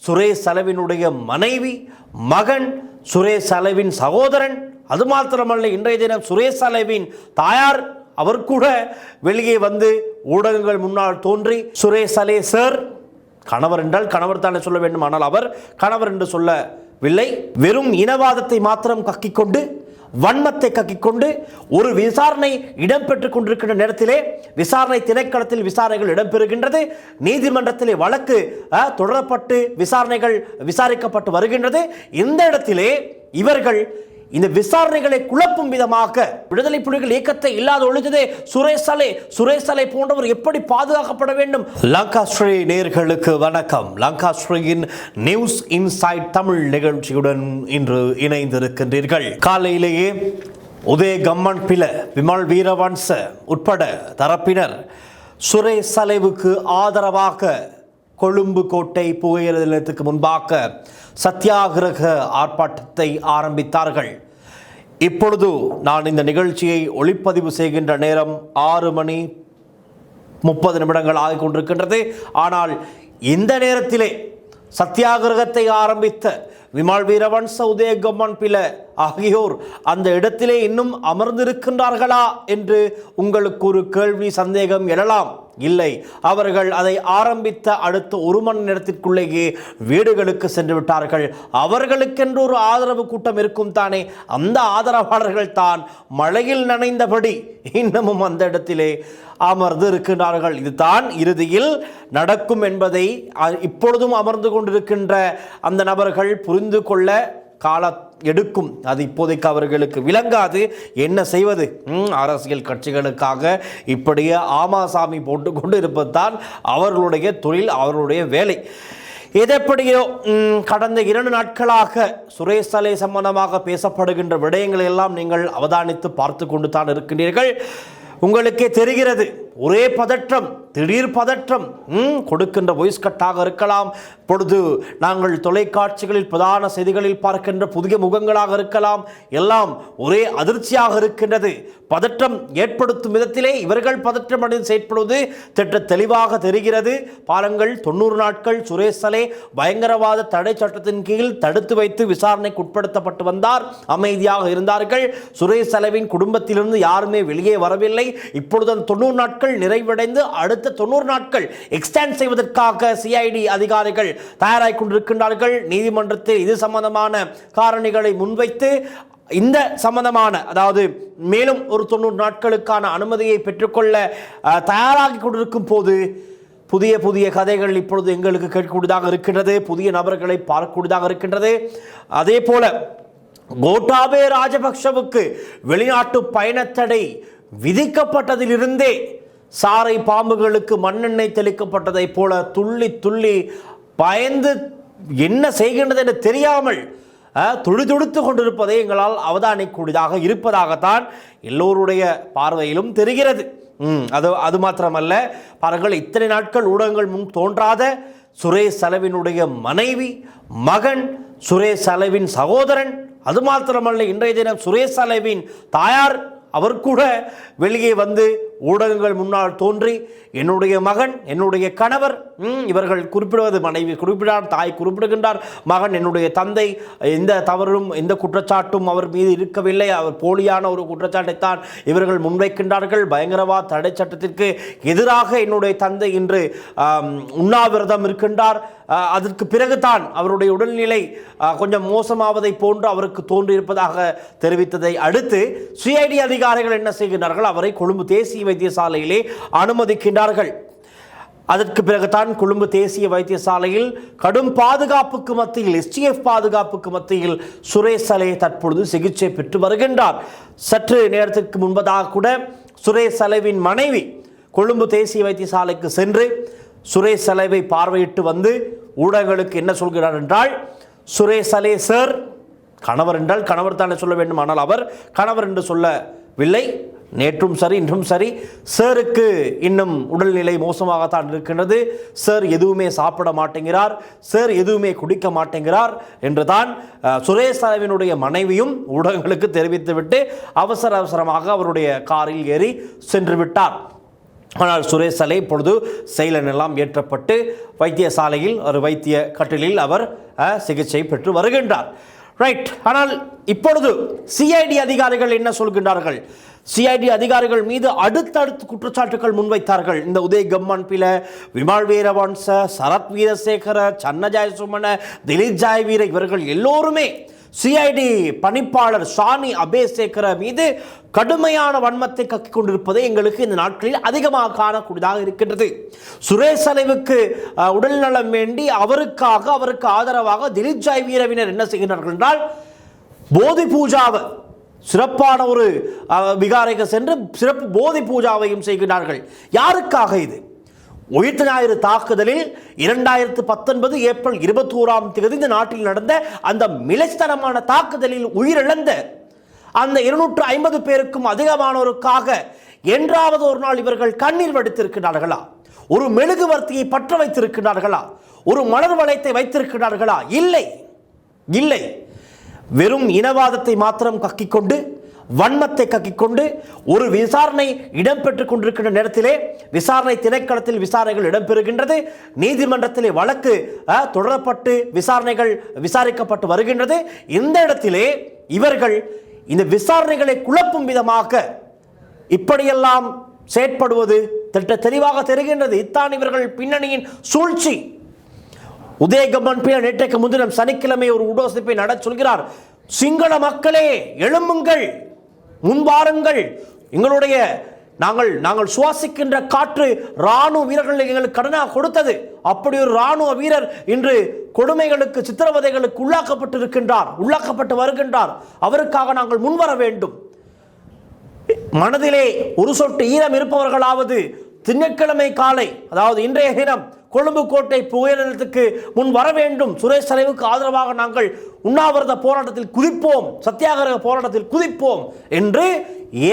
சுரேஷ் சலவினுடைய மனைவி, மகன், சுரேஷ் சலவின் சகோதரன், அது மாத்திரமல்ல இன்றைய தினம் சுரேஷ் சலவின் தாயார் அவர் கூட வெளியே வந்து ஊடகங்கள் முன்னால் தோன்றி சுரேஷ் சலே சார், கணவர் என்றால் கணவர் தானே சொல்ல வேண்டும், ஆனால் அவர் கணவர் என்று சொல்லவில்லை, வெறும் இனவாதத்தை மாத்திரம் கக்கிக்கொண்டு வன்மத்தை கக்கிக்கொண்டு ஒரு விசாரணை இடம்பெற்றுக் கொண்டிருக்கின்ற நேரத்திலே விசாரணை திணைக்களத்தில் விசாரணைகள் இடம்பெறுகின்றது, நீதிமன்றத்திலே வழக்கு தொடரப்பட்டு விசாரணைகள் விசாரிக்கப்பட்டு வருகின்றது. இந்த இடத்திலே இவர்கள் இந்த விசாரணைகளை குழப்பும் விதமாக விடுதலை புலிகள் இயக்கத்தை இல்லாத ஒழித்ததே சுரேஷ் சலே போன்றவர் எப்படி பாதுகாக்கப்பட வேண்டும்? லங்காஸ்ரீ நேயர்களுக்கு வணக்கம். லங்காஸ்ரீயின் நியூஸ் இன்சைட் தமிழ் நிகழ்ச்சியுடன் இன்று இணைந்திருக்கின்றீர்கள். காலையிலேயே உதய கம்மன் பில, விமல் வீரவன்ச உட்பட தரப்பினர் சுரேஷ் சலேவுக்கு ஆதரவாக கொழும்பு கோட்டை புகையிர நிலையத்துக்கு முன்பாக சத்தியாகிரக ஆர்ப்பாட்டத்தை ஆரம்பித்தார்கள். இப்பொழுது நான் இந்த நிகழ்ச்சியை ஒளிப்பதிவு செய்கின்ற நேரம் 6:30 ஆகிக் கொண்டிருக்கின்றது. ஆனால் இந்த நேரத்திலே சத்தியாகிரகத்தை ஆரம்பித்த விமல் வீரவன்ச, உதய கம்மன் பில ஆகியோர் அந்த இடத்திலே இன்னும் அமர்ந்திருக்கின்றார்களா என்று உங்களுக்கு ஒரு கேள்வி, சந்தேகம் எழலாம். இல்லை, அவர்கள் அதை ஆரம்பித்த அடுத்த 1 மணி நேரத்திற்குள்ளேயே வீடுகளுக்கு சென்று விட்டார்கள். அவர்களுக்கென்று ஒரு ஆதரவு கூட்டம் இருக்கும் தானே, அந்த ஆதரவாளர்கள் தான் மழையில் நனைந்தபடி இன்னமும் அந்த இடத்திலே அமர்ந்து இருக்கின்றார்கள். இதுதான் இறுதியில் நடக்கும் என்பதை இப்பொழுதும் அமர்ந்து கொண்டிருக்கின்ற அந்த நபர்கள் புரிந்து கொள்ள கால எடுக்கும். அது இப்போதைக்கு அவர்களுக்கு விளங்காது. என்ன செய்வது? அரசியல் கட்சிகளுக்காக இப்படியே ஆமாசாமி போட்டுக்கொண்டு இருப்பது தான் அவர்களுடைய தொழில், அவர்களுடைய வேலை. எதெப்படியோ கடந்த 2 நாட்களாக சுரேஷ் சலே சம்பந்தமாக பேசப்படுகின்ற விடயங்களை எல்லாம் நீங்கள் அவதானித்து பார்த்து கொண்டு தான் இருக்கின்றீர்கள். உங்களுக்கே தெரிகிறது, ஒரே பதற்றம், திடீர் பதற்றம். கொடுக்கின்ற வாய்ஸ் கட்டாக இருக்கலாம், பொழுது நாங்கள் தொலைக்காட்சிகளில் பிரதான செய்திகளில் பார்க்கின்ற புதிய முகங்களாக இருக்கலாம், எல்லாம் ஒரே அதிர்ச்சியாக இருக்கின்றது. பதற்றம் ஏற்படுத்தும் விதத்திலே இவர்கள் பதற்றம் அடைந்து செயற்படுவது திட்ட தெளிவாக தெரிகிறது. பாருங்கள், 90 நாட்கள் சுரேஷ் சலே பயங்கரவாத தடை சட்டத்தின் கீழ் தடுத்து வைத்து விசாரணைக்கு உட்படுத்தப்பட்டு வந்தார். அமைதியாக இருந்தார்கள். சுரேஷ் சலேவின் குடும்பத்திலிருந்து யாருமே வெளியே வரவில்லை. இப்பொழுது 90 நாட்கள் நிறைவடைந்து அடுத்த 90 நாட்கள் எக்ஸ்டெண்ட் செய்வதற்காக சிஐடி அதிகாரிகள் தயாராகிக் கொண்டிருக்கின்றார்கள். நீதிமன்றத்தில் இது சம்பந்தமான காரணிகளை முன்வைத்து இந்த சம்பந்தமான, அதாவது மேலும் ஒரு 90 நாட்களுக்கான அனுமதியை பெற்றுக்கொள்ள தயாராகி கொண்டிருக்கும் போது புதிய புதிய கதைகள் இப்பொழுது எங்களுக்கு கேட்கக்கூடியதாக இருக்கின்றது. புதிய நபர்களை பார்க்கக்கூடியதாக இருக்கின்றது. அதே போல கோட்டாபே ராஜபக்ஷவுக்கு வெளிநாட்டு பயணத்தடை விதிக்கப்பட்டதிலிருந்தே சாரை பாம்புகளுக்கு மண்ணெண்ணெய் தெளிக்கப்பட்டதை போல துள்ளி துள்ளி பயந்து என்ன செய்கின்றது என்று தெரியாமல் துடிதுடித்து கொண்டிருப்பதை எங்களால் அவதானிக்கூடியதாக இருப்பதாகத்தான் எல்லோருடைய பார்வையிலும் தெரிகிறது. அது மாத்திரமல்ல, பாருங்கள், இத்தனை நாட்கள் ஊடகங்கள் முன் தோன்றாத சுரேஷ் சலவினுடைய மனைவி, மகன், சுரேஷ் சலவின் சகோதரன், அது மாத்திரமல்ல இன்றைய தினம் சுரேஷ் சலவின் தாயார் அவர் கூட வெளியே வந்து ஊடகங்கள் முன்னால் தோன்றி என்னுடைய மகன், என்னுடைய கணவர், இவர்கள் குறிப்பிடுவது மனைவி குறிப்பிடார், தாய் குறிப்பிடுகின்றார், மகன் என்னுடைய தந்தை, எந்த தவறும் எந்த குற்றச்சாட்டும் அவர் மீது இருக்கவில்லை, அவர் போலியான ஒரு குற்றச்சாட்டைத்தான் இவர்கள் முன்வைக்கின்றார்கள். பயங்கரவாத தடை சட்டத்திற்கு எதிராக என்னுடைய தந்தை இன்று உண்ணாவிரதம் இருக்கின்றார். அதற்கு பிறகுதான் அவருடைய உடல்நிலை கொஞ்சம் மோசமாவதை போன்று அவருக்கு தோன்றியிருப்பதாக தெரிவித்ததை அடுத்து சிஐடி அதிகாரிகள் என்ன செய்கிறார்கள்? அவரை கொழும்பு தேசிய வைத்தியசாலையிலே அனுமதிக்கின்றார்கள். அதற்கு பிறகுதான் கொழும்பு தேசிய வைத்தியசாலையில் கடும் பாதுகாப்புக்கு மத்தியில், எஸ்டிஎஃப் பாதுகாப்புக்கு மத்தியில் சுரேஷ் சலே தற்பொழுது சிகிச்சை பெற்று வருகின்றார். சற்று நேரத்திற்கு முன்பதாக கூட சுரேஷ் சலேவின் மனைவி கொழும்பு தேசிய வைத்தியசாலைக்கு சென்று சுரேஷ் சலேவை பார்வையிட்டு வந்து ஊடகங்களுக்கு என்ன சொல்கிறார் என்றால், சுரேஷ் சலே சார், கணவர் என்றால் கணவர் தானே சொல்ல வேண்டும், ஆனால் அவர் கணவர் என்று சொல்லவில்லை. நேற்றும் சரி இன்றும் சரி, சாருக்கு இன்னும் உடல்நிலை மோசமாகத்தான் இருக்கின்றது, சார் எதுவுமே சாப்பிட மாட்டேங்கிறார், சார் எதுவுமே குடிக்க மாட்டேங்கிறார் என்றுதான் சுரேஷ் சலேவினுடைய மனைவியும் ஊடகங்களுக்கு தெரிவித்துவிட்டு அவசரமாக அவருடைய காரில் ஏறி சென்று விட்டார். ஆனால் சுரேசலை இப்பொழுது செயலன் எல்லாம் ஏற்றப்பட்டு வைத்தியசாலையில் ஒரு வைத்திய கட்டிலில் அவர் சிகிச்சை பெற்று வருகின்றார். ரைட். ஆனால் இப்பொழுது சிஐடி அதிகாரிகள் என்ன சொல்கின்றார்கள்? சிஐடி அதிகாரிகள் மீது அடுத்தடுத்து குற்றச்சாட்டுகள் முன்வைத்தார்கள். இந்த உதய் கம்மன் பில, விமல் வீரவன்ச, சரத் வீரசேகர, சன்ன ஜெயசுமன, திலீப் ஜெயவீர இவர்கள் எல்லோருமே சிஐடி பணிப்பாளர் ஷானி அபேசேகர மீது கடுமையான வன்மத்தை கக்கிக் கொண்டிருப்பதை எங்களுக்கு இந்த நாட்களில் அதிகமாக காணக்கூடியதாக இருக்கின்றது. சுரேஷ் அலைவுக்கு உடல்நலம் வேண்டி அவருக்கு ஆதரவாக திலீப் ஜெயவீரவினர் என்ன செய்கிறார்கள் என்றால் போதி பூஜாவை சிறப்பான ஒரு விகாரைக்கு சென்று சிறப்பு போதி பூஜாவையும் செய்கிறார்கள். யாருக்காக இது? உயிர்த்த ஞாயிறு தாக்குதலில் 2019 ஏப்ரல் 21 இந்த நாட்டில் நடந்த அந்த மிலைத்தனமான தாக்குதலில் உயிரிழந்த அந்த 250 பேருக்கும் அதிகமானோருக்காக என்றாவது ஒரு நாள் இவர்கள் கண்ணீர் வடித்திருக்கிறார்களா? ஒரு மெழுகுவர்த்தியை பற்ற வைத்திருக்கிறார்களா? ஒரு மலர் வளையத்தை வைத்திருக்கிறார்களா? இல்லை, இல்லை. வெறும் இனவாதத்தை மாத்திரம் கக்கிக்கொண்டு, வன்மத்தை கக்கிக்கொண்டு ஒரு விசாரணை இடம்பெற்றுக் கொண்டிருக்கின்ற நேரத்திலே விசாரணை திணைக்களத்தில் விசாரணைகள் இடம்பெறுகின்றது. நீதிமன்றத்திலே வழக்கு தொடரப்பட்டு விசாரணைகள் விசாரிக்கப்பட்டு வருகின்றது. இந்த இடத்திலே இவர்கள் இந்த விசாரணைகளை குழப்பும் விதமாக இப்படியெல்லாம் செயற்படுவது தெளிவாக தெரிகின்றது. இத்தான் இவர்கள் பின்னணியின் சூழ்ச்சி. உதயகம்மன் நேற்றைக்கு முன்தினம் சனிக்கிழமை ஒரு உடோசிப்பை நட சொல்கிறார். சிங்கள மக்களே எழும்புங்கள், முன்வாருங்கள், எங்களுடைய நாங்கள் சுவாசிக்கின்ற காற்று இராணுவ வீரர்கள் எங்களுக்கு கடனாக கொடுத்தது. அப்படி ஒரு இராணுவ வீரர் இன்று கொடுமைகளுக்கு சித்திரவதைகளுக்கு உள்ளாக்கப்பட்டு வருகின்றார். அவருக்காக நாங்கள் முன்வர வேண்டும். மனதிலே ஒரு சொட்டு ஈரம் இருப்பவர்களாவது திங்கட்கிழமை காலை, அதாவது இன்றைய தினம் கொழும்பு கோட்டை புகையிரத்துக்கு முன் வர வேண்டும். சுரேஷ் அலைவுக்கு ஆதரவாக நாங்கள் உண்ணாவிரத போராட்டத்தில் குதிப்போம், சத்தியாகிரக போராட்டத்தில் குதிப்போம் என்று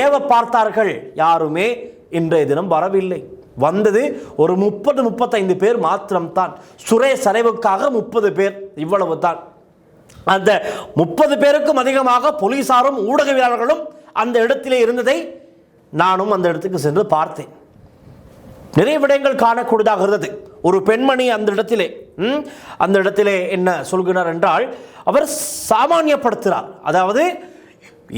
ஏவ பார்த்தார்கள். யாருமே இன்றைய தினம் வரவில்லை. வந்தது ஒரு 30-35 பேர் மாத்திரம்தான். சுரேஷ் அலைவுக்காக 30 பேர், இவ்வளவு தான். அந்த 30 பேருக்கும் அதிகமாக போலீசாரும் ஊடகவியலாளர்களும் அந்த இடத்திலே இருந்ததை நானும் அந்த இடத்துக்கு சென்று பார்த்தேன். நிறைய விடயங்கள் காணக்கூடியதாக இருந்தது. ஒரு பெண்மணி அந்த இடத்திலே என்ன சொல்கிறார் என்றால், அவர் சாமானியப்படுத்துகிறார். அதாவது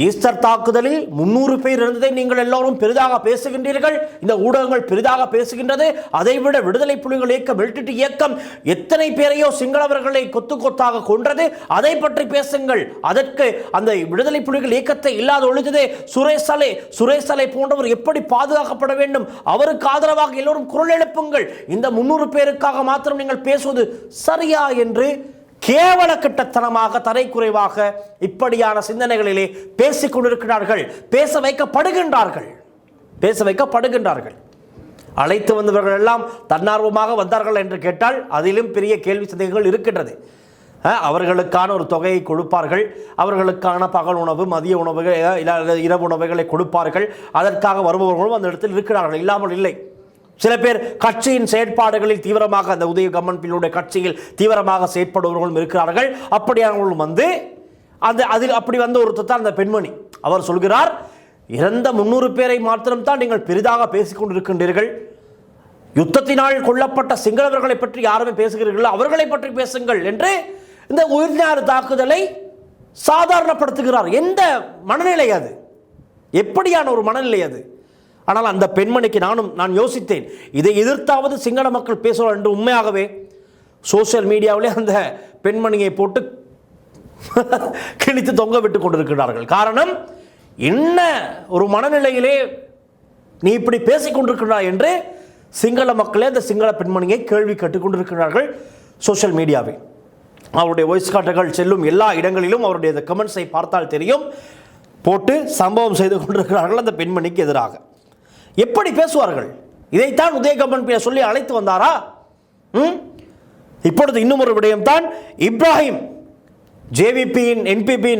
ஈஸ்டர் தாக்குதலில் 300 பேர் இருந்ததை நீங்கள் எல்லோரும் பெரிதாக பேசுகின்றீர்கள், இந்த ஊடகங்கள் பெரிதாக பேசுகின்றது. அதைவிட விடுதலை புலிகள் இயக்கம், மிலிட்டரி இயக்கம் எத்தனை பேரையோ சிங்களவர்களை கொத்து கொத்தாக கொன்றது, அதை பற்றி பேசுங்கள். அதற்கு அந்த விடுதலை புலிகள் இயக்கத்தை இல்லாத ஒழித்ததே சுரேஷ் அலை போன்றவர் எப்படி பாதுகாக்கப்பட வேண்டும், அவருக்கு ஆதரவாக எல்லோரும் குரல் எழுப்புங்கள். இந்த 300 பேருக்காக மாத்திரம் நீங்கள் பேசுவது சரியா என்று கேவல கிட்டத்தனமாக, தரைக்குறைவாக இப்படியான சிந்தனைகளிலே பேசிக் கொண்டிருக்கிறார்கள். பேச வைக்கப்படுகின்றார்கள். அழைத்து வந்தவர்கள் எல்லாம் தன்னார்வமாக வந்தார்கள் என்று கேட்டால் அதிலும் பெரிய கேள்வி சந்தேகங்கள் இருக்கின்றது. அவர்களுக்கான ஒரு தொகையை கொடுப்பார்கள், அவர்களுக்கான பகல் உணவு, மதிய உணவுகள், இரவு உணவுகளை கொடுப்பார்கள். அதற்காக வருபவர்களும் அந்த இடத்தில் இருக்கிறார்கள், இல்லாமல் இல்லை. சில பேர் கட்சியின் செயற்பாடுகளில் தீவிரமாக, அந்த உதய கம்மன் பிள்ளையுடைய கட்சியில் தீவிரமாக செயற்படுபவர்களும் இருக்கிறார்கள். அப்படியானவர்களும் வந்து அதில் அப்படி வந்த ஒருத்தர் தான் அந்த பெண்மணி. அவர் சொல்கிறார், இறந்த 300 பேரை மாத்திரம்தான் நீங்கள் பெரிதாக பேசிக்கொண்டிருக்கின்றீர்கள். யுத்தத்தினால் கொல்லப்பட்ட சிங்களவர்களை பற்றி யாருமே பேசுகிறீர்கள், அவர்களை பற்றி பேசுங்கள் என்று இந்த உயிர்ஞாறு தாக்குதலை சாதாரணப்படுத்துகிறார். எந்த மனநிலை அது? எப்படியான ஒரு மனநிலை அது? ஆனால் அந்த பெண்மணிக்கு நான் யோசித்தேன், இதை எதிர்த்தாவது சிங்கள மக்கள் பேசுவார் என்று. உண்மையாகவே சோசியல் மீடியாவிலே அந்த பெண்மணியை போட்டு கிழித்து தொங்க விட்டு கொண்டிருக்கிறார்கள். காரணம் என்ன ஒரு மனநிலையிலே நீ இப்படி பேசிக் கொண்டிருக்கிறாய் என்று சிங்கள மக்களே அந்த சிங்கள பெண்மணியை கேள்வி கேட்டுக் கொண்டிருக்கிறார்கள் சோசியல் மீடியாவில். அவருடைய வாய்ஸ் காட்டுகள் செல்லும் எல்லா இடங்களிலும் அவருடைய கமெண்ட்ஸை பார்த்தால் தெரியும், போட்டு சம்பவம் செய்து கொண்டிருக்கிறார்கள் அந்த பெண்மணிக்கு எதிராக. எப்படி பேசுவார்கள்? இதைத்தான் உதயகம்மன் சொல்லி அழைத்து வந்தாரா? இப்பொழுது இன்னும் ஒரு விடயம்தான். இப்ராஹிம்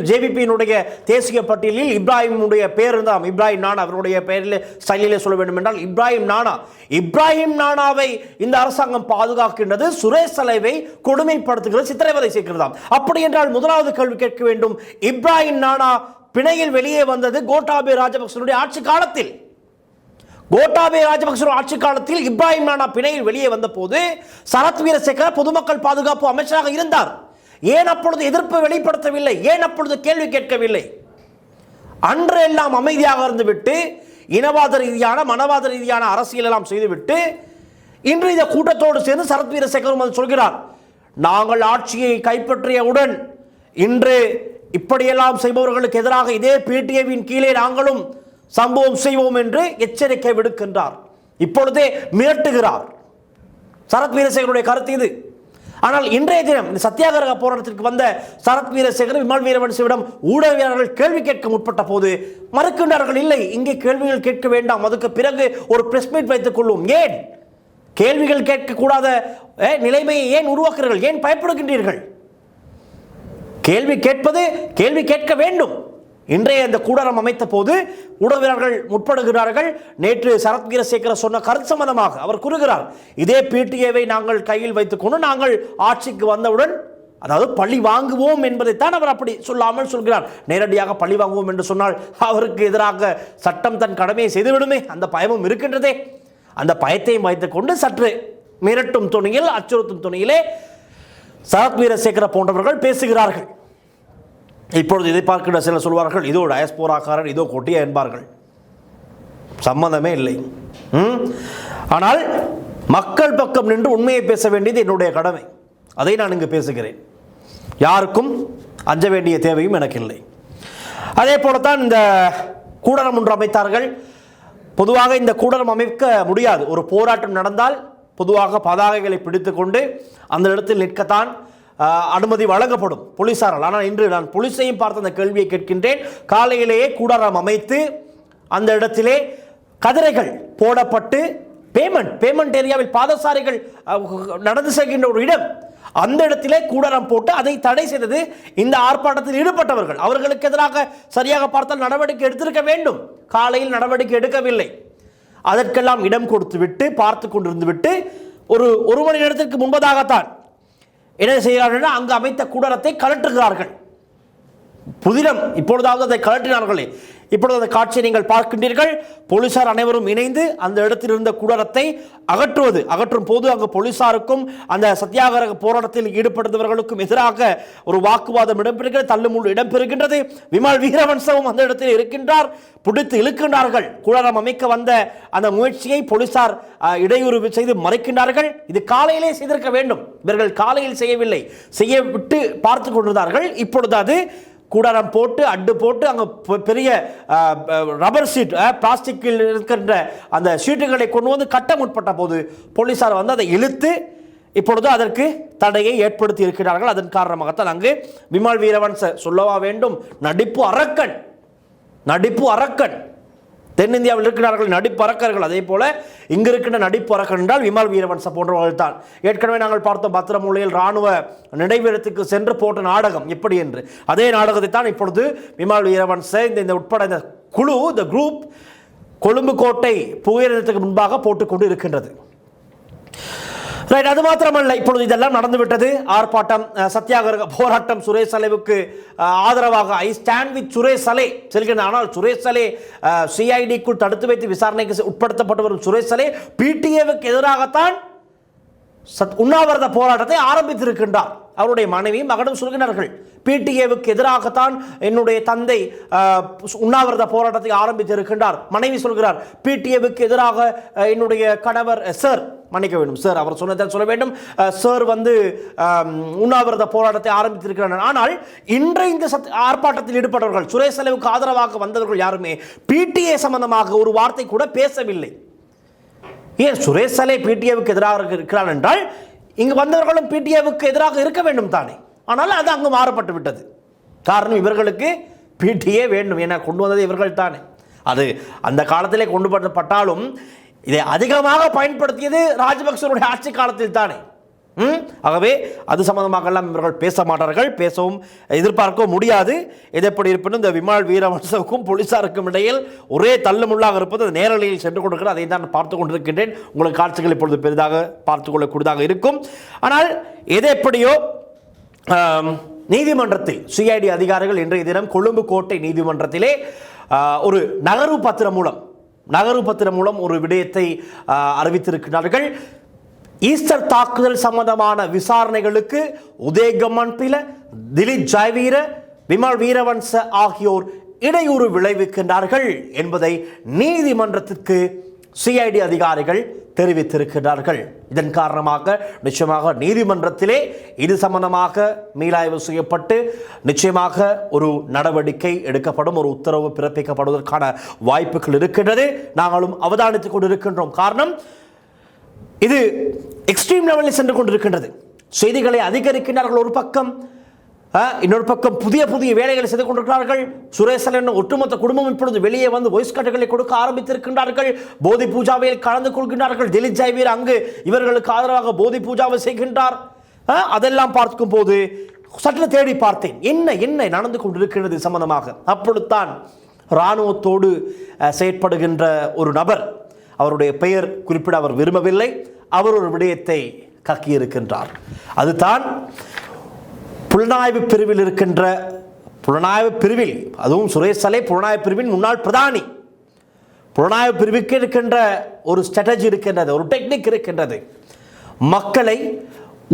ஜேவிபியினுடைய தேசிய பட்டியலில் இப்ராஹிமுடைய பேர் இருந்தால் இப்ராஹிம் நானா, அவருடைய பெயரில் ஸ்டைலிலே சொல்ல வேண்டும் என்றால் இப்ராஹிம் நானாவை இந்த அரசாங்கம் பாதுகாக்கின்றது, சுரேஷ் அலைவை கொடுமைப்படுத்துகிறது, சித்திரவதை செய்கிறதாம். அப்படி என்றால் முதலாவது கேள்வி கேட்க வேண்டும், இப்ராஹிம் நானா பிணையில் வெளியே வந்தது கோட்டாபய ராஜபக்சனுடைய ஆட்சி காலத்தில். கோட்டாபய ராஜபக்ச ஆட்சி காலத்தில் இப்ராஹிம் ராணா பிணையில் வெளியே வந்த போது சரத் வீரசேகர பொதுமக்கள் பாதுகாப்பு அமைச்சராக இருந்தார். ஏன் அப்பொழுது எதிர்ப்பு வெளிப்படுத்தவில்லை? ஏன் அப்பொழுது கேள்வி கேட்கவில்லை? அன்று எல்லாம் அமைதியாக இருந்துவிட்டு இனவாத ரீதியான மனவாத ரீதியான அரசியல் எல்லாம் செய்துவிட்டு இன்று இந்த கூட்டத்தோடு சேர்ந்து சரத் வீரசேகரும் சொல்கிறார், நாங்கள் ஆட்சியை கைப்பற்றியவுடன் இன்று இப்படியெல்லாம் செய்பவர்களுக்கு எதிராக இதே பிடிஏவின் கீழே நாங்களும் சம்பவம் செய்வோம் என்று எச்சரிக்கை விடுக்கின்றார். இப்பொழுதே மிரட்டுகிறார். சரத் வீரசேகருடைய கருத்து இது. ஆனால் இன்றைய தினம் இந்த சத்தியாகிரக போராட்டத்திற்கு வந்த சரத் வீரசேகர் விமல் வீரவன்சவிடம் ஊடகவியலாளர்கள் கேள்வி கேட்க முற்பட்ட போது மறுக்கின்றார்கள், இல்லை இங்கே கேள்விகள் கேட்க வேண்டாம், அதுக்கு பிறகு ஒரு பிரஸ் மீட் வைத்துக் கொள்வோம். ஏன் கேள்விகள் கேட்கக்கூடாத நிலைமையை ஏன் உருவாக்குறீர்கள்? ஏன் பயப்படுகின்றீர்கள்? கேள்வி கேட்க வேண்டும். இன்றைய இந்த கூடாரம் அமைத்த போது ஊடகவியலாளர்கள் முற்படுகிறார்கள். நேற்று சரத் வீரசேகர சொன்ன கருத்து சம்பந்தமாக அவர் கூறுகிறார், இதே பிடிஏவை நாங்கள் கையில் வைத்துக்கொண்டு நாங்கள் ஆட்சிக்கு வந்தவுடன் அதாவது பழி வாங்குவோம் என்பதைத்தான் அவர் அப்படி சொல்லாமல் சொல்கிறார். நேரடியாக பழி வாங்குவோம் என்று சொன்னால் அவருக்கு எதிராக சட்டம் தன் கடமையை செய்துவிடுமே, அந்த பயமும் இருக்கின்றதே. அந்த பயத்தையும் வைத்துக்கொண்டு சற்று மிரட்டும் துணியில் அச்சுறுத்தும் துணியிலே சரத் வீரசேகர போன்றவர்கள் பேசுகிறார்கள். இப்பொழுது இதை பார்க்கின்ற சிலர் சொல்வார்கள், இதோ டயஸ்போராக்காரர், இதோ கொட்டியா என்பார்கள். சம்பந்தமே இல்லை. ஆனால் மக்கள் பக்கம் நின்று உண்மையை பேச வேண்டியது என்னுடைய கடமை. அதை நான் இங்கு பேசுகிறேன். யாருக்கும் அஞ்ச வேண்டிய தேவையும் எனக்கு இல்லை. அதே போலத்தான் இந்த கூடரம் ஒன்று அமைத்தார்கள். பொதுவாக இந்த கூடரம் அமைக்க முடியாது. ஒரு போராட்டம் நடந்தால் பொதுவாக பதாகைகளை பிடித்துக்கொண்டு அந்த இடத்தில் நிற்கத்தான் அனுமதி வழங்கப்படும் போலீசாரால். ஆனால் இன்று நான் போலீஸையும் பார்த்து அந்த கேள்வியை கேட்கின்றேன். காலையிலேயே கூடாரம் அமைத்து அந்த இடத்திலே கதிரைகள் போடப்பட்டு பேமெண்ட் ஏரியாவில் பாதசாரிகள் நடந்து செல்கின்ற ஒரு இடம், அந்த இடத்திலே கூடாரம் போட்டு அதை தடை செய்தது இந்த ஆர்ப்பாட்டத்தில் ஈடுபட்டவர்கள். அவர்களுக்கு எதிராக சரியாக பார்த்தால் நடவடிக்கை எடுத்திருக்க வேண்டும். காலையில் நடவடிக்கை எடுக்கவில்லை. அதற்கெல்லாம் இடம் கொடுத்து விட்டு பார்த்து கொண்டிருந்து விட்டு ஒரு மணி நேரத்திற்கு முன்பதாகத்தான் என்ன செய்கிறார்கள், அங்கு அமைத்த கூடாரத்தை கலட்டுகிறார்கள். புதினம் இப்பொழுதாவது அதை கலட்டினார்களே. இப்பொழுது அந்த காட்சியை நீங்கள் பார்க்கின்றீர்கள். போலீசார் அனைவரும் இணைந்து அந்த இடத்தில் இருந்த கூடாரத்தை அகற்றும் போது அங்கு போலீசாருக்கும் அந்த சத்தியாகிரக போராட்டத்தில் ஈடுபடுத்தவர்களுக்கும் எதிராக ஒரு வாக்குவாதம் இடம்பெறுகிறது, தள்ளுமுள்ளு இடம்பெறுகின்றது. விமல் வீரவன்சவும் அந்த இடத்தில் இருக்கின்றார். பிடித்து இழுக்கின்றார்கள். கூடாரம் அமைக்க வந்த அந்த முயற்சியை போலீசார் இடையூறு செய்து மறைக்கின்றார்கள். இது காலையிலே செய்திருக்க வேண்டும். இவர்கள் காலையில் செய்யவில்லை, செய்ய விட்டு பார்த்து கொண்டிருந்தார்கள். இப்பொழுது அது கூடாரம் போட்டு அட்டு போட்டு அங்கே பெரிய ரப்பர் ஷீட் பிளாஸ்டிக்கில் இருக்கின்ற அந்த ஷீட்டுகளை கொண்டு வந்து கட்ட முற்பட்ட போது போலீசார் வந்து அதை இழுத்து இப்பொழுது அதற்கு தடையை ஏற்படுத்தி இருக்கிறார்கள். அதன் காரணமாகத்தான் அங்கு விமல் வீரவன்ச சொல்லவா வேண்டும், நடிப்பு அரக்கன் தென்னிந்தியாவில் இருக்கிறார்கள் நடிப்பு அரக்கர்கள். அதே போல இங்கு இருக்கின்ற நடிப்பு அரக்கன் என்றால் விமல் வீரவன்ச போன்றவர்கள் தான். ஏற்கனவே நாங்கள் பார்த்தோம் பத்திரமூலையில் இராணுவ நினைவிடத்துக்கு சென்று போட்ட நாடகம் எப்படி என்று. அதே நாடகத்தை தான் இப்பொழுது விமல் வீரவன்ச இந்த உட்பட இந்த குழு, இந்த குரூப் கொழும்பு கோட்டை புகையிரத்துக்கு முன்பாக போட்டுக்கொண்டு இருக்கின்றது. ரைட், அது மாத்திரமல்ல, இப்பொழுது இதெல்லாம் நடந்துவிட்டது. ஆர்ப்பாட்டம், சத்தியாகிரக போராட்டம், சுரேஷ் சலேவுக்கு ஆதரவாக I stand with Suresh Chale செல்கின்ற. ஆனால் சுரேஷ் சலே சிஐடிக்குள் தடுத்து வைத்து விசாரணைக்கு உட்படுத்தப்பட்டு வரும் சுரேஷ் சலே பிடிஏவுக்கு எதிராகத்தான் உண்ணாவிரத போராட்டத்தை ஆரம்பித்திருக்கின்றார். அவருடைய மனைவியும் மகனும் சொல்கிறார்கள், பிடிஏவுக்கு எதிராகத்தான் என்னுடைய தந்தை உண்ணாவிரத போராட்டத்தை ஆரம்பித்திருக்கின்றார். மனைவி சொல்கிறார், பிடிஏவுக்கு எதிராக என்னுடைய கணவர் சார், மன்னிக்க வேண்டும் சார், அவர் சொன்னதை சொல்ல வேண்டும், சார் வந்து உண்ணாவிரத போராட்டத்தை ஆரம்பித்திருக்கிறார். ஆனால் இன்றைய இந்த ஆர்ப்பாட்டத்தில் ஈடுபட்டவர்கள், சுரேஷ் சலேவுக்கு ஆதரவாக வந்தவர்கள் யாருமே பிடிஏ சம்பந்தமாக ஒரு வார்த்தை கூட பேசவில்லை. ஏன் சுரேஷ் சலே பிடிஏவுக்கு எதிராக இருக்கிறார் என்றால் இங்கு வந்தவர்களும் பிடிஏவுக்கு எதிராக இருக்க வேண்டும் தானே. ஆனால் அது அங்கு மாறப்பட்டு விட்டது. காரணம், இவர்களுக்கு பிடிஏ வேண்டும் என கொண்டு வந்தது இவர்கள் தானே. அது அந்த காலத்திலே கொண்டு வரப்பட்டாலும் இதை அதிகமாக பயன்படுத்தியது ராஜபக்சருடைய ஆட்சி காலத்தில் தானே. ஆகவே அது சம்பந்தமாக எல்லாம் இவர்கள் பேச மாட்டார்கள், பேசவும் எதிர்பார்க்கவும் முடியாது. இது எப்படி இருப்பினும் இந்த விமல் வீரவன்சவுக்கும் போலீசாருக்கும் இடையில் ஒரே தள்ளுமுள்ளாக இருப்பது நேரலையில் சென்று கொண்டிருக்கிறது. அதை தான் பார்த்து கொண்டிருக்கின்றேன். உங்களுக்கு காட்சிகள் இப்பொழுது பெரிதாக பார்த்து கொள்ளக்கூடியதாக இருக்கும். ஆனால் எது எப்படியோ நீதிமன்றத்தில் சிஐடி அதிகாரிகள் இன்றைய தினம் கொழும்பு கோட்டை நீதிமன்றத்திலே ஒரு நகர்வு பத்திரம் மூலம் நகரு பத்திரம் மூலம் ஒரு விடயத்தை அறிவித்திருக்கிறார்கள். ஈஸ்டர் தாக்குதல் சம்பந்தமான விசாரணைகளுக்கு உதயகம்மன் பில, திலீப் ஜெயவீர, விமல் வீரவன்ச ஆகியோர் இடையூறு விளைவிக்கின்றார்கள் என்பதை நீதிமன்றத்திற்கு சிஐடி அதிகாரிகள் தெரிவித்திருக்கிறார்கள். இதன் காரணமாக நிச்சயமாக நீதிமன்றத்திலே இது சம்பந்தமாக மீளாய்வு செய்யப்பட்டு நிச்சயமாக ஒரு நடவடிக்கை எடுக்கப்படும், ஒரு உத்தரவு பிறப்பிக்கப்படுவதற்கான வாய்ப்புகள் இருக்கின்றது. நாங்களும் அவதானித்துக் கொண்டிருக்கின்றோம். காரணம், இது எக்ஸ்ட்ரீம் லெவலில் சென்று கொண்டிருக்கின்றது. செய்திகளை அதிகரிக்கின்றார்கள் ஒரு பக்கம், இன்னொரு பக்கம் புதிய புதிய வேலைகளை செய்து கொண்டிருக்கிறார்கள். சுரேசன் ஒட்டுமொத்த குடும்பம் இப்பொழுது வெளியே வந்து வாய்ஸ் கட்டுகளை கொடுக்க ஆரம்பித்திருக்கின்றார்கள். போதி பூஜாவில் கலந்து கொள்கின்றார்கள். திலீப் ஜெயவீர் அங்கு இவர்களுக்கு ஆதரவாக போதி பூஜாவை செய்கின்றார். அதெல்லாம் பார்க்கும் போது சற்று தேடி பார்த்தேன், என்ன என்ன நடந்து கொண்டிருக்கிறது சம்பந்தமாக. அப்பொழுதுதான் இராணுவத்தோடு செயற்படுகின்ற ஒரு நபர், அவருடைய பெயர் குறிப்பிட அவர் விரும்பவில்லை, அவர் ஒரு விடயத்தை கக்கியிருக்கின்றார். அதுதான் புலனாய்வு பிரிவில் இருக்கின்ற, புலனாய்வு பிரிவில் அதுவும் சுரேஷ் சலே புலனாய்வு பிரிவின் முன்னாள் பிரதானி, புலனாய்வு பிரிவுக்கு இருக்கின்ற ஒரு ஸ்ட்ராட்டஜி இருக்கின்றது, ஒரு டெக்னிக் இருக்கின்றது. மக்களை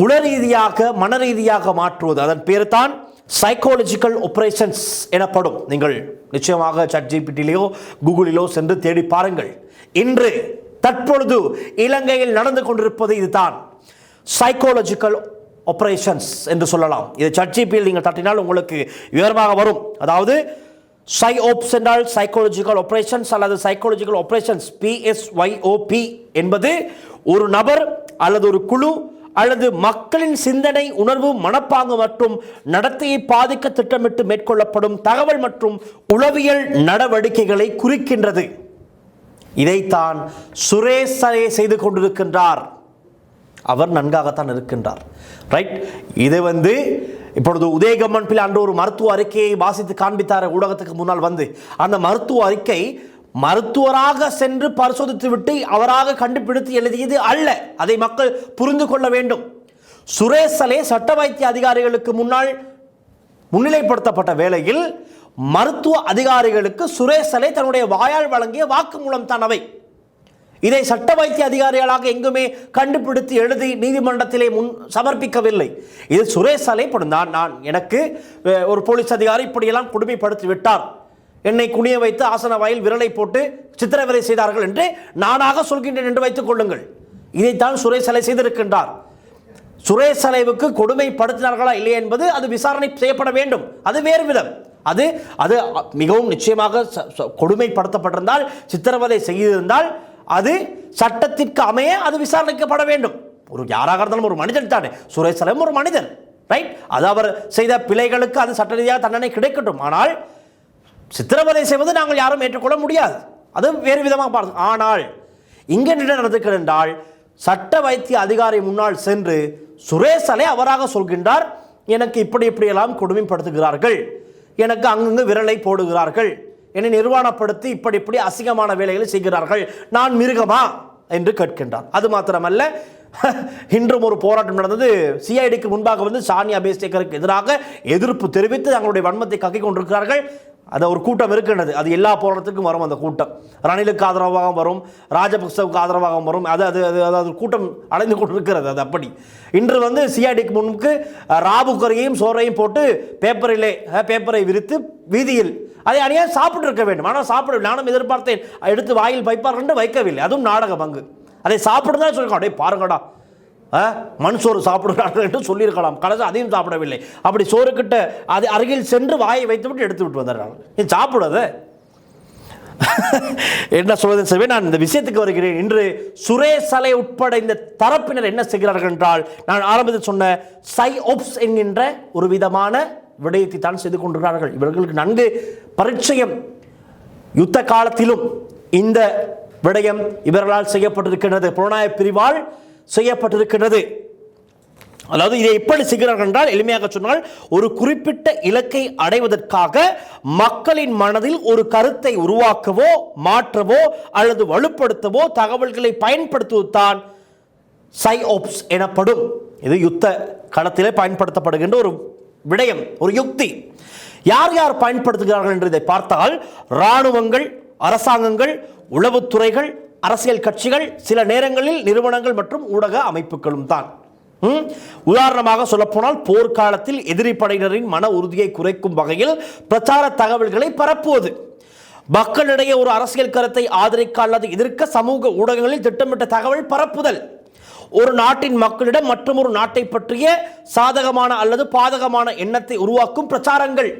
உள ரீதியாக மன ரீதியாக மாற்றுவது. அதன் பேர் தான் சைக்காலஜிக்கல் ஆபரேஷன்ஸ் எனப்படும். நீங்கள் நிச்சயமாக ChatGPTயிலோ கூகுளிலோ சென்று தேடி பாருங்கள். இன்று தற்பொழுது இலங்கையில் நடந்து கொண்டிருப்பது இதுதான், சைக்காலஜிக்கல் ஆபரேஷன்ஸ் என்று சொல்லலாம். இது ChatGPTயில் நீங்கள் தட்டினால் உங்களுக்கு விவரமாக வரும். அதாவது சைஓப்ஸ் என்றால் சைக்காலஜிக்கல் ஆபரேஷன்ஸ் அல்லது சைக்காலஜிக்கல் ஆபரேஷன்ஸ், PSYOP என்பது ஒரு நபர் அல்லது ஒரு குழு அல்லது மக்களின் சிந்தனை, உணர்வு, மனப்பாங்கு மற்றும் நடத்தையை பாதிக்க திட்டமிட்டு மேற்கொள்ளப்படும் தகவல் மற்றும் உளவியல் நடவடிக்கைகளை குறிக்கின்றது. இதைத்தான் சுரேஷ் சலே செய்து கொண்டிருக்கின்றார். அவர் நன்காகத்தான் இருக்கின்றார். ரைட். இது இப்பொழுது உதயகம்மன் பிள்ளை அன்று ஒரு மருத்துவ அறிக்கையை வாசித்து காண்பித்தார் ஊடகத்துக்கு முன்னால் வந்து. அந்த மருத்துவ அறிக்கை மருத்துவராக சென்று பரிசோதித்து விட்டு அவராக கண்டுபிடித்து எழுதியது அல்ல. அதை மக்கள் புரிந்து கொள்ள வேண்டும். சுரேஷ் சலே சட்ட வைத்திய அதிகாரிகளுக்கு முன்னால் முன்னிலைப்படுத்தப்பட்ட வேளையில் மருத்துவ அதிகாரிகளுக்கு சுரேஷ் சலே தன்னுடைய வாயால் வழங்கிய வாக்குமூலம் தான் அவை. இதை சட்ட வைத்திய அதிகாரிகளாக எங்குமே கண்டுபிடித்து எழுதி நீதிமன்றத்திலே முன் சமர்ப்பிக்கவில்லை. இது சுரேஷ் சலே நான் எனக்கு ஒரு போலீஸ் அதிகாரி இப்படியெல்லாம் கொடுமைப்படுத்தி விட்டார், என்னை குனிய வைத்து ஆசன வாயில் விரலை போட்டு சித்திரவதை செய்தார்கள் என்று நானாக சொல்கின்றேன் என்று வைத்துக் கொள்ளுங்கள். இதைத்தான் சுரேஷ் சலே செய்திருக்கின்றார். சுரேஷ் சலேவுக்கு கொடுமைப்படுத்தினார்களா இல்லையா என்பது அது விசாரணை செய்யப்பட வேண்டும். அது வேறு விதம். அது அது மிகவும் நிச்சயமாக கொடுமைப்படுத்தப்பட்டிருந்தால், சித்திரவதை செய்திருந்தால் அது சட்டத்திற்கு அமைய அது விசாரணைக்கப்பட வேண்டும். ஒரு யாராக இருந்தாலும் ஒரு மனிதன் தானே. சுரேஷ் சலே ஒரு மனிதன், ரைட். அது அவர் செய்த பிழைகளுக்கு அது சட்ட ரீதியாக தண்டனை கிடைக்கட்டும். ஆனால் சித்திரவதை செய்வது நாங்கள் யாரும் ஏற்றுக்கொள்ள முடியாது. அது வேறு விதமாக பார்த்து. ஆனால் இங்கே என்ன நடந்திருக்கிறது என்றால், சட்ட வைத்திய அதிகாரி முன்னால் சென்று சுரேஷ் சலே அவராக சொல்கின்றார், எனக்கு இப்படி இப்படியெல்லாம் கொடுமைப்படுத்துகிறார்கள், எனக்கு அங்கங்கு விரலை போடுகிறார்கள், என்னை நிர்வாணப்படுத்தி இப்படி இப்படி அசிங்கமான வேலைகளை செய்கிறார்கள், நான் மிருகமா என்று கேட்கின்றார். அது மாத்திரமல்ல, இன்றும் ஒரு போராட்டம் நடந்தது. சிஐடிக்கு முன்பாக வந்து சானியா பேஸ்டேக்கருக்கு எதிராக எதிர்ப்பு தெரிவித்து தங்களுடைய வன்மத்தை கக்கிக் கொண்டிருக்கிறார்கள். அது ஒரு கூட்டம் இருக்கின்றது. அது எல்லா போராட்டத்துக்கும் வரும். அந்த கூட்டம் ரணிலுக்கு ஆதரவாக வரும், ராஜபக்சவுக்கு ஆதரவாக வரும். அது கூட்டம் அடைந்து கொண்டிருக்கிறது. அது அப்படி இன்று சிஐடிக்கு முன்புக்கு ராபுக்கரையும் சோறையும் போட்டு பேப்பரை விரித்து வீதியில் அதை அணியாக சாப்பிட்டு இருக்க வேண்டும். ஆனால் சாப்பிட நானும் எதிர்பார்த்தேன், எடுத்து வாயில் வைப்பார்கள் என்று வைக்கவில்லை. அதுவும் நாடக பங்கு. அதை சாப்பிடுதான் சொல்லிருக்கோம், அப்படியே பாருங்கடா மண் சோறு சாப்பிடுகிறார்கள் என்று சொல்லியிருக்கலாம். கடைசி அதையும் சாப்பிடவில்லை. அப்படி சோறு கிட்ட அது அருகில் சென்று வாயை வைத்து விட்டு எடுத்து விட்டு வந்தார்கள். நீ சாப்பிடாத என்ன சொல்வதை செய்வேன். நான் இந்த விஷயத்துக்கு வருகிறேன். இன்று சுரேஷ் சலே உட்பட இந்த தரப்பினர் என்ன செய்கிறார்கள் என்றால், நான் ஆரம்பத்தில் சொன்ன சைஓப்ஸ் என்கின்ற ஒரு விதமான விடயத்தை தான் செய்து கொண்டிருக்கிறார்கள். இவர்களுக்கு நன்கு பரிச்சயம். யுத்த காலத்திலும் இந்த விடயம் இவர்களால் செய்யப்பட்டிருக்கின்றது, புலனாய்வு பிரிவால் செய்யப்பட்டிருக்கின்றது. அதாவது இதை எப்படி செய்கிறார்கள் என்றால், எளிமையாக சொன்னால், ஒரு குறிப்பிட்ட இலக்கை அடைவதற்காக மக்களின் மனதில் ஒரு கருத்தை உருவாக்கவோ மாற்றவோ அல்லது வலுப்படுத்தவோ தகவல்களை பயன்படுத்துவதுதான் சைஓப்ஸ் எனப்படும். இது யுத்த களத்திலே பயன்படுத்தப்படுகின்ற ஒரு விடயம், ஒரு யுக்தி. யார் யார் பயன்படுத்துகிறார்கள் என்று இதை பார்த்தால், இராணுவங்கள், அரசாங்கங்கள், உளவுத்துறைகள், அரசியல் கட்சிகள், சில நேரங்களில் நிறுவனங்கள் மற்றும் ஊடக அமைப்புகளும் தான். உதாரணமாக சொல்லப்போனால் போர்க்காலத்தில் எதிரி படையினரின் மன உறுதியை குறைக்கும் வகையில் பிரச்சார தகவல்களை பரப்புவது, மக்களிடையே ஒரு அரசியல் கருத்தை ஆதரிக்க அல்லது எதிர்க்க சமூக ஊடகங்களில் திட்டமிட்ட தகவல் பரப்புதல், ஒரு நாட்டின் மக்களிடம் மற்றொரு நாட்டை பற்றிய சாதகமான அல்லது பாதகமான எண்ணத்தை உருவாக்கும் பிரச்சாரங்கள்.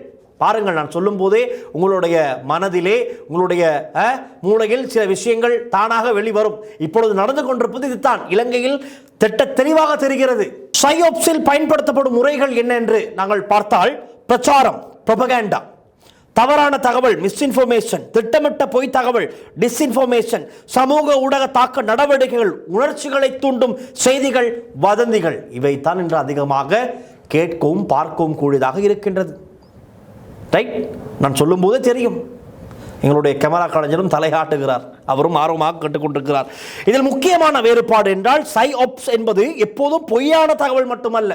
பாருங்கள், நான் சொல்லும் போதே உங்களுடைய மனதிலே, உங்களுடைய மூளையில் சில விஷயங்கள் தானாக வெளிவரும். இப்பொழுது நடந்து கொண்டிருப்பது இதுதான். இலங்கையில் திட்ட தெளிவாக தெரிகிறது. சையோப்ஸில் பயன்படுத்தப்படும் முறைகள் என்ன என்று நாங்கள் பார்த்தால், பிரச்சாரம், புரோபகண்டா, தவறான தகவல், மிஸ்இன்ஃபர்மேஷன், திட்டமிட்ட பொய் தகவல், டிஸ்இன்ஃபர்மேஷன், சமூக ஊடக தாக்க நடவடிக்கைகள், உணர்ச்சிகளை தூண்டும் செய்திகள், வதந்திகள், இவைதான் இன்று அதிகமாக கேட்கவும் பார்க்கவும் கூடியதாக இருக்கின்றது. ரைட், நான் சொல்லும் போதே தெரியும். எங்களுடைய கேமரா கலைஞரும் தலையாட்டுகிறார், அவரும் ஆர்வமாக கேட்டுக்கொண்டிருக்கிறார். இதில் முக்கியமான வேறுபாடு என்றால், சையோப்ஸ் என்பது எப்போதும் பொய்யான தகவல் மட்டுமல்ல,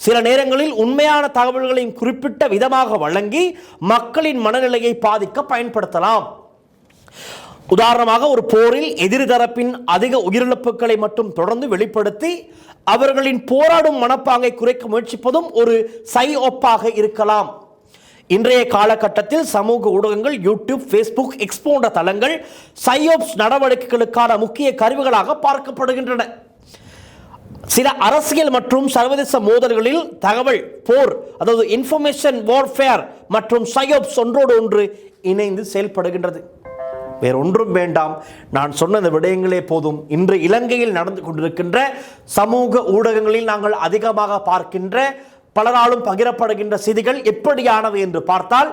சில நேரங்களில் உண்மையான தகவல்களையும் குறிப்பிட்ட விதமாக வழங்கி மக்களின் மனநிலையை பாதிக்க பயன்படுத்தலாம். உதாரணமாக, ஒரு போரில் எதிரி தரப்பின் அதிக உயிரிழப்புகளை மட்டும் தொடர்ந்து வெளிப்படுத்தி அவர்களின் போராடும் மனப்பாங்கை குறைக்க முயற்சிப்பதும் ஒரு சையோப்பாக இருக்கலாம். இன்றைய காலகட்டத்தில் சமூக ஊடகங்கள், யூடியூப், ஃபேஸ்புக், எக்ஸ் போன்ற தளங்கள் சையோப்ஸ் நடவடிக்கைகளுக்கான முக்கிய கருவிகளாக பார்க்கப்படுகின்றன. சில அரசியல் மற்றும் சர்வதேச மோதல்களில் தகவல் போர், அதாவது இன்ஃபர்மேஷன் வார்ஃபேர் மற்றும் சையோப்ஸ் ஒன்றோடு ஒன்று இணைந்து செயல்படுகின்றது. வேறொன்றும் வேண்டாம், நான் சொன்ன இந்த விடயங்களே போதும். இன்று இலங்கையில் நடந்து கொண்டிருக்கின்ற சமூக ஊடகங்களில் நாங்கள் அதிகமாக பார்க்கின்ற, பலராலும் பகிரப்படுகின்ற செய்திகள் எப்படியானவை என்று பார்த்தால்,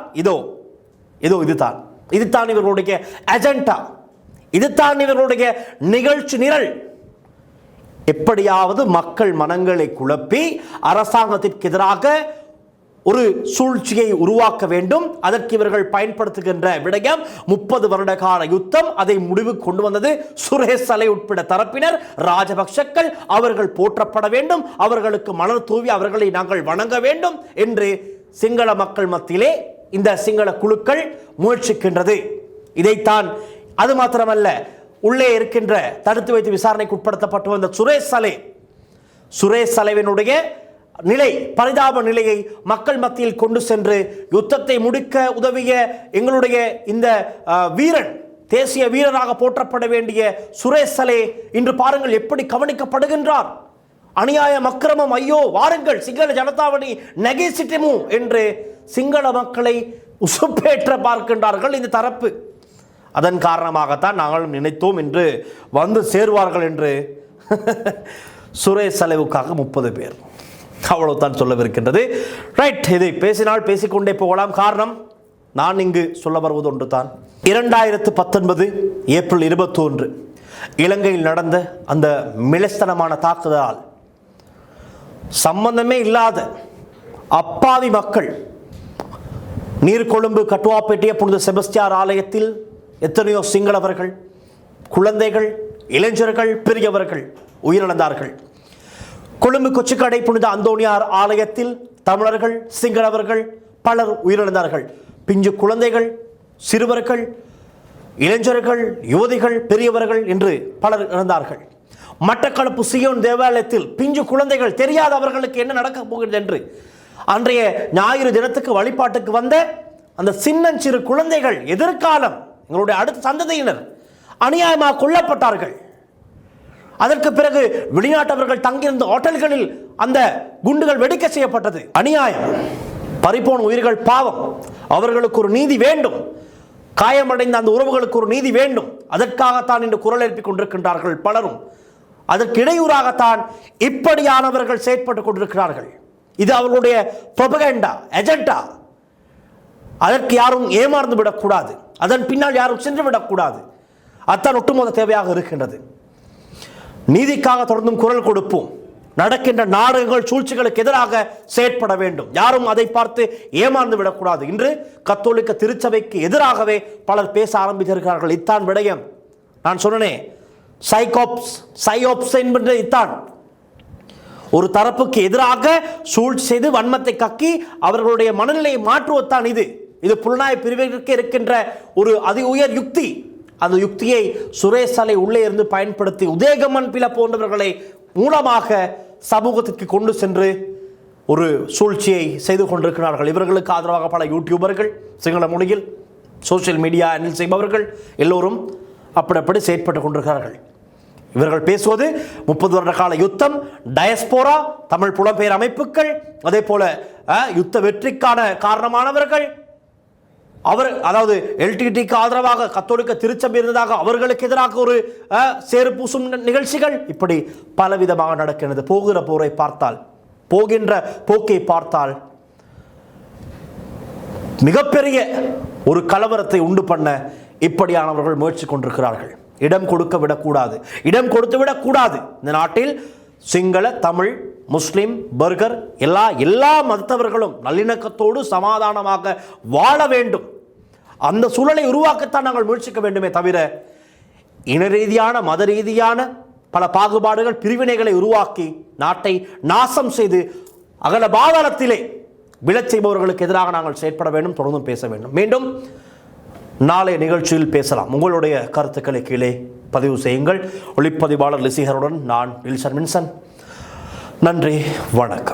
இதுதான் இவர்களுடைய அஜெண்டா, இதுதான் இவர்களுடைய நிகழ்ச்சி நிரல். எப்படியாவது மக்கள் மனங்களை குழப்பி அரசாங்கத்திற்கு எதிராக ஒரு சூழ்ச்சியை உருவாக்க வேண்டும். அதற்கு இவர்கள் பயன்படுத்துகின்ற விடயம் 30 வருட கால யுத்தம். அதை முடிவு கொண்டு வந்தது சுரேஷ் சலை உட்பட தரப்பினர், ராஜபக்ஷக்கள். அவர்கள் போற்றப்பட வேண்டும், அவர்களுக்கு மலர் தூவி அவர்களை நாங்கள் வணங்க வேண்டும் என்று சிங்கள மக்கள் மத்தியிலே இந்த சிங்கள குழுக்கள் முயற்சிக்கின்றது. இதைத்தான், அது மாத்திரமல்ல, உள்ளே இருக்கின்ற தடுத்து வைத்து விசாரணைக்கு உட்படுத்தப்பட்டு வந்த சுரேஷ் சலைவினுடைய நிலை, பரிதாப நிலையை மக்கள் மத்தியில் கொண்டு சென்று யுத்தத்தை முடிக்க உதவிய எங்களுடைய இந்த வீரன், தேசிய வீரராக போற்றப்பட வேண்டிய சுரேஷ் சலே இன்று பாருங்கள் எப்படி கவனிக்கப்படுகின்றார். அநியாயம், அக்கிரமம், ஐயோ வாருங்கள் சிங்கள ஜனதாவணி நெகிசிட்டிமு என்று சிங்கள மக்களை உசுப்பேற்ற பார்க்கின்றார்கள் இந்த தரப்பு. அதன் காரணமாகத்தான் நாங்களும் நினைத்தோம் என்று வந்து சேருவார்கள் என்று. சுரேஷ் சலேவுக்காக 30 பேர், அவ்வளவுதான் சொல்லவிருக்கின்றது. ரைட், இதை பேசினால் பேசிக்கொண்டே போகலாம். காரணம், நான் இங்கு சொல்ல வருவது ஒன்று தான். 2019 ஏப்ரல் 21 இலங்கையில் நடந்த அந்த மிளஸ்தனமான தாக்குதலால் சம்பந்தமே இல்லாத அப்பாவி மக்கள், நீர்கொழும்பு கட்டுவாப்பேட்டிய புனித செபஸ்டியார் ஆலயத்தில் எத்தனையோ சிங்களவர்கள், குழந்தைகள், இளைஞர்கள், பெரியவர்கள் உயிரிழந்தார்கள். கொழும்பு கொச்சிக்கடை புனித அந்தோனியார் ஆலயத்தில் தமிழர்கள், சிங்களவர்கள் பலர் உயிரிழந்தார்கள். பிஞ்சு குழந்தைகள், சிறுவர்கள், இளைஞர்கள், யுவதிகள், பெரியவர்கள் என்று பலர் இறந்தார்கள். மட்டக்களப்பு சியோன் தேவாலயத்தில் பிஞ்சு குழந்தைகள், தெரியாதவர்களுக்கு என்ன நடக்கப் போகிறது என்று அன்றைய ஞாயிறு தினத்துக்கு வழிபாட்டுக்கு வந்த அந்த சின்னஞ்சிறு குழந்தைகள், எதிர்காலம், எங்களுடைய அடுத்த சந்ததியினர் அநியாயமாக கொல்லப்பட்டார்கள். அதற்கு பிறகு வெளிநாட்டவர்கள் தங்கியிருந்த ஹோட்டல்களில் அந்த குண்டுகள் வெடிக்க செய்யப்பட்டது. அநியாயம், பறிப்போன உயிர்கள் பாவம். அவர்களுக்கு ஒரு நீதி வேண்டும், காயமடைந்த அந்த உறவுகளுக்கு ஒரு நீதி வேண்டும். அதற்காகத்தான் இன்று குரல் எழுப்பிக் கொண்டிருக்கின்றார்கள் பலரும். அதற்கு இடையூறாகத்தான் இப்படியானவர்கள் செயற்பட்டுக் கொண்டிருக்கிறார்கள். இது அவர்களுடைய புரோபகண்டா, அஜெண்டா. அதற்கு யாரும் ஏமாந்து விடக்கூடாது, அதன் பின்னால் யாரும் சென்று விடக்கூடாது. அத்தான் ஒட்டுமொத்த தேவையாக இருக்கின்றது. நீதிக்காக தொடர்ந்தும் குரல் கொடுப்போம். நடக்கின்ற நாடகங்கள், சூழ்ச்சிகளுக்கு எதிராக செயற்பட வேண்டும். யாரும் அதை பார்த்து ஏமாந்து விடக்கூடாது. இன்று கத்தோலிக்க திருச்சபைக்கு எதிராகவே பலர் பேச ஆரம்பித்திருக்கிறார்கள். இத்தான் விடயம். நான் சொன்னேன், சையோப்ஸ் என்பது இத்தான். ஒரு தரப்புக்கு எதிராக சூழ்ச்சி செய்து வன்மத்தை கக்கி அவர்களுடைய மனநிலையை மாற்றுவதுதான் இது. இது புலனாய்வு பிரிவிற்கு இருக்கின்ற ஒரு அதி உயர் யுக்தி. அந்த யுக்தியை சுரேஷ் அலை உள்ளே இருந்து பயன்படுத்தி உதயகம்மன் பில போன்றவர்களை மூலமாக சமூகத்திற்கு கொண்டு சென்று ஒரு சூழ்ச்சியை செய்து கொண்டிருக்கிறார்கள். இவர்களுக்கு ஆதரவாக பல யூடியூபர்கள், சிங்கள மொழியில் சோசியல் மீடியா ஹேண்டில் செய்பவர்கள் எல்லோரும் அப்படி செயற்பட்டு கொண்டிருக்கிறார்கள். இவர்கள் பேசுவது 30 வருட கால யுத்தம், டயஸ்போரா, தமிழ் புலம்பெயர் அமைப்புகள், அதே போல யுத்த வெற்றிக்கான காரணமானவர்கள், அதாவது எல்டிடிக்கு ஆதரவாக கத்தோலிக்க திருச்சபை இருந்ததாக அவர்களுக்கு எதிராக ஒரு சேறு பூசும் நிகழ்ச்சிகள், இப்படி பலவிதமாக நடக்கிறது. போகிற போரை பார்த்தால், போகின்ற போக்கை பார்த்தால் மிகப்பெரிய ஒரு கலவரத்தை உண்டு பண்ண இப்படியானவர்கள் முயற்சி கொண்டிருக்கிறார்கள். இடம் கொடுக்க விடக்கூடாது, இடம் கொடுத்து விடக்கூடாது. இந்த நாட்டில் சிங்கள, தமிழ், முஸ்லிம், பர்கர் எல்லா மதத்தவர்களும் நல்லிணக்கத்தோடு சமாதானமாக வாழ வேண்டும். அந்த சூழலை உருவாக்கத்தான் நாங்கள் முயற்சிக்க வேண்டுமே தவிர இன ரீதியான, மத ரீதியான பல பாகுபாடுகள், பிரிவினைகளை உருவாக்கி நாட்டை நாசம் செய்து அகல பாதாளத்திலே விழச் செய்பவர்களுக்கு எதிராக நாங்கள் செயற்பட வேண்டும், தொடர்ந்தும் பேச வேண்டும். மீண்டும் நாளைய நிகழ்ச்சியில் பேசலாம். உங்களுடைய கருத்துக்களை கீழே பதிவு செய்யுங்கள். ஒளிப்பதிவாளர் லிசிகருடன் நான் நில்சன் வின்சன். நன்றி, வணக்கம்.